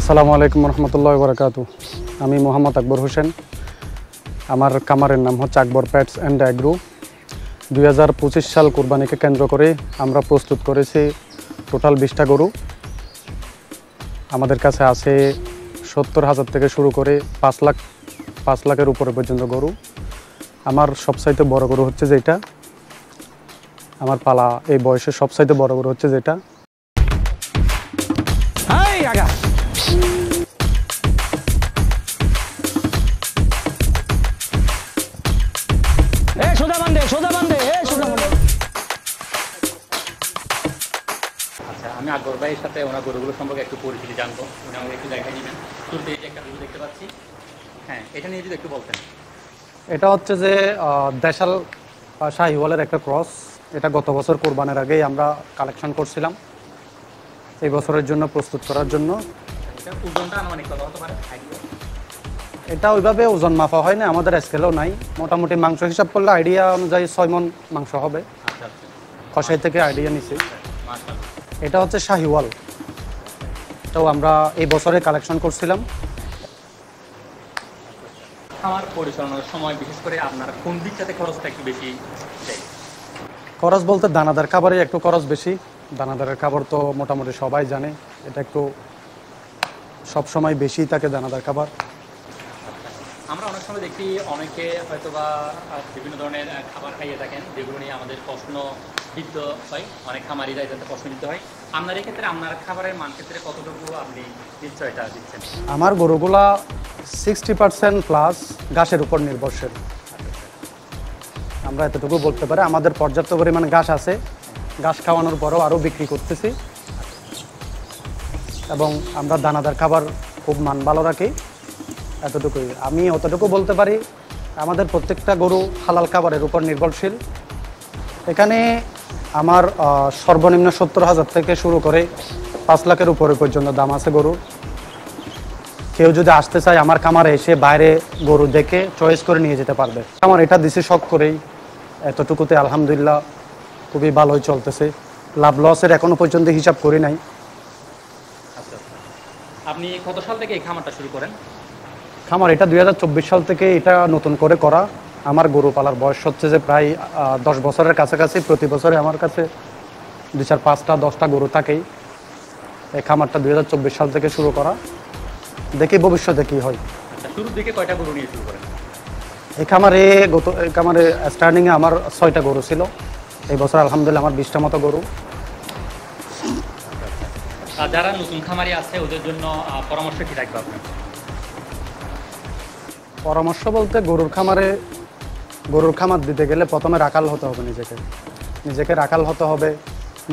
আসসালামু আলাইকুম রহমতুল্লাহ বারাকাতু। আমি মোহাম্মদ আকবর হোসেন। আমার খামারের নাম হচ্ছে আকবর পেটস অ্যান্ড অ্যাগ্রো। 2025 সাল কুরবানিকে কেন্দ্র করে আমরা প্রস্তুত করেছি টোটাল 20টা গরু। আমাদের কাছে আছে 70,000 থেকে শুরু করে 5 লাখের উপরে পর্যন্ত গরু। আমার সবচাইতে বড় গরু হচ্ছে যেটা, আমার পালা এই বয়সে সবচাইতে বড় গরু হচ্ছে যেটা। আচ্ছা, আমি আকবর ভাইয়ের সাথে ওনার গরুগুলো সম্পর্কে একটু পরিচিতি জানবো। উনি আমাকে একটু দেখাই দিবেন। শুরুতে এই যে একটা গরু দেখতে পাচ্ছি, হ্যাঁ, এটা নিয়ে যদি একটু বলতেন। এটা হচ্ছে যে দেশাল শাহিওয়ালের একটা ক্রস। এটা গত বছর কোরবানের আগেই আমরা কালেকশন করছিলাম এই বছরের জন্য, প্রস্তুত করার জন্য। এটা ওজনটা আনুমানিক কত হতে পারে? এটা ওইভাবে ওজন মাপা হয় না, আমাদের স্কেলও নাই। মোটামুটি মাংস হিসাব করলে আইডিয়া অনুযায়ী 6 মণ মাংস হবে। আচ্ছা আচ্ছা, কষাই থেকে আইডিয়া নিছি। মাশাআল্লাহ। এটা হচ্ছে শাহিওয়াল, এটাও আমরা এই বছরে কালেকশন করছিলাম। খামার পরিচালনার সময় বিশেষ করে আপনার কোন দিকটাতে খরচটা একটু বেশি দেয়? খরচ বলতে দানাদার খাবারে একটু খরচ বেশি। দানাদারের খাবার তো মোটামুটি সবাই জানে, এটা একটু সবসময় বেশি থাকে দানাদার খাবার। আমরা অনেক সময় দেখি অনেকে হয়তো বা বিভিন্ন ধরনের খাবার খাইয়ে থাকেন, যেগুলো নিয়ে আমাদের প্রশ্নবিদ্ধ হয়, অনেক খামারিরা এটাতে প্রশ্নবিদ্ধ হয়। আপনার এক্ষেত্রে আপনার খাবারের মান ক্ষেত্রে কতটুকু আপনি নিশ্চয়তা দিচ্ছেন? আমার গরুগুলা 60% প্লাস ঘাসের উপর নির্ভরশীল। আমরা এতটুকু বলতে পারি, আমাদের পর্যাপ্ত পরিমাণে ঘাস আছে। ঘাস খাওয়ানোর পরেও আরও বিক্রি করতেছি, এবং আমরা দানাদার খাবার খুব মান ভালো রাখি। এতটুকুই আমি অতটুকু বলতে পারি। আমাদের প্রত্যেকটা গরু হালাল খাবারের উপর নির্ভরশীল। এখানে আমার সর্বনিম্ন 70,000 থেকে শুরু করে 5 লাখের উপরে পর্যন্ত দাম আছে গরুর। কেউ যদি আসতে চায় আমার খামারে এসে বাইরে গরু দেখে চয়েস করে নিয়ে যেতে পারবে। আমার এটা দিছি শখ করেই, এতটুকুতে আলহামদুলিল্লাহ খুবই ভালোই চলতেছে। লাভ লসের এখনো পর্যন্ত হিসাব করি নাই। আচ্ছা, আপনি কত সাল থেকে এই খামারটা শুরু করেন? খামার এটা 2024 সাল থেকে এটা নতুন করে করা। আমার গরু পালার বয়স হচ্ছে যে প্রায় 10 বছরের কাছাকাছি। প্রতি বছরে আমার কাছে 2, 4, 5টা 10টা গরু থাকেই। এই খামারটা 2024 সাল থেকে শুরু করা, দেখি ভবিষ্যতে কী হয়। আচ্ছা, শুরুর দিকে কয়টা গরু নিয়ে শুরু করেন? এই খামারে স্টার্টিংয়ে আমার 6টা গরু ছিল। এই বছর আলহামদুলিল্লাহ আমার 20টা মতো গরু। আর যারা নতুন খামারি আছে ওদের জন্য পরামর্শ কি থাকবে আপনার? পরামর্শ বলতে গরুর খামার দিতে গেলে প্রথমে রাখাল হতে হবে। নিজেকে রাখাল হতে হবে,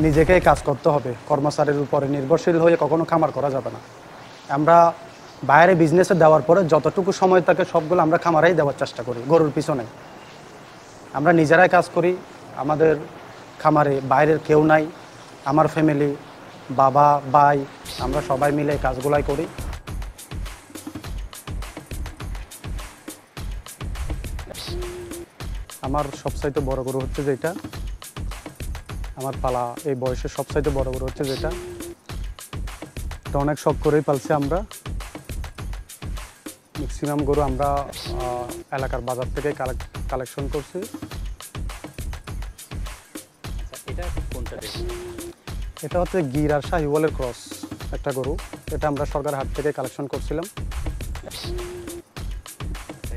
নিজেকে কাজ করতে হবে। কর্মচারীর উপরে নির্ভরশীল হয়ে কখনো খামার করা যাবে না। আমরা বাইরে বিজনেসে দেওয়ার পরে যতটুকু সময় থাকে সবগুলো আমরা খামারেই দেওয়ার চেষ্টা করি, গরুর পিছনে। আমরা নিজেরাই কাজ করি। আমাদের খামারে বাইরের কেউ নাই। আমার ফ্যামিলি, বাবা, ভাই, আমরা সবাই মিলে এই কাজগুলাই করি। আমার সবচাইতে বড় গরু হচ্ছে যেটা, আমার পালা এই বয়সে সবচাইতে বড় গরু হচ্ছে যেটা। এটা অনেক শখ করেই পালছি আমরা। ম্যাক্সিমাম গরু আমরা এলাকার বাজার থেকে কালেকশন করছি। আচ্ছা, এটা কোনটা দেখুন? এটা হচ্ছে গির আর শাহিওয়ালের ক্রস একটা গরু। এটা আমরা সরকার হাট থেকে কালেকশন করছিলাম।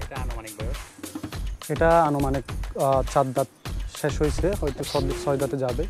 এটা আনুমানিক বয়স? এটা আনুমানিক 4 দাঁত শেষ হয়েছে, হয়তো 6 দাঁতে যাবে।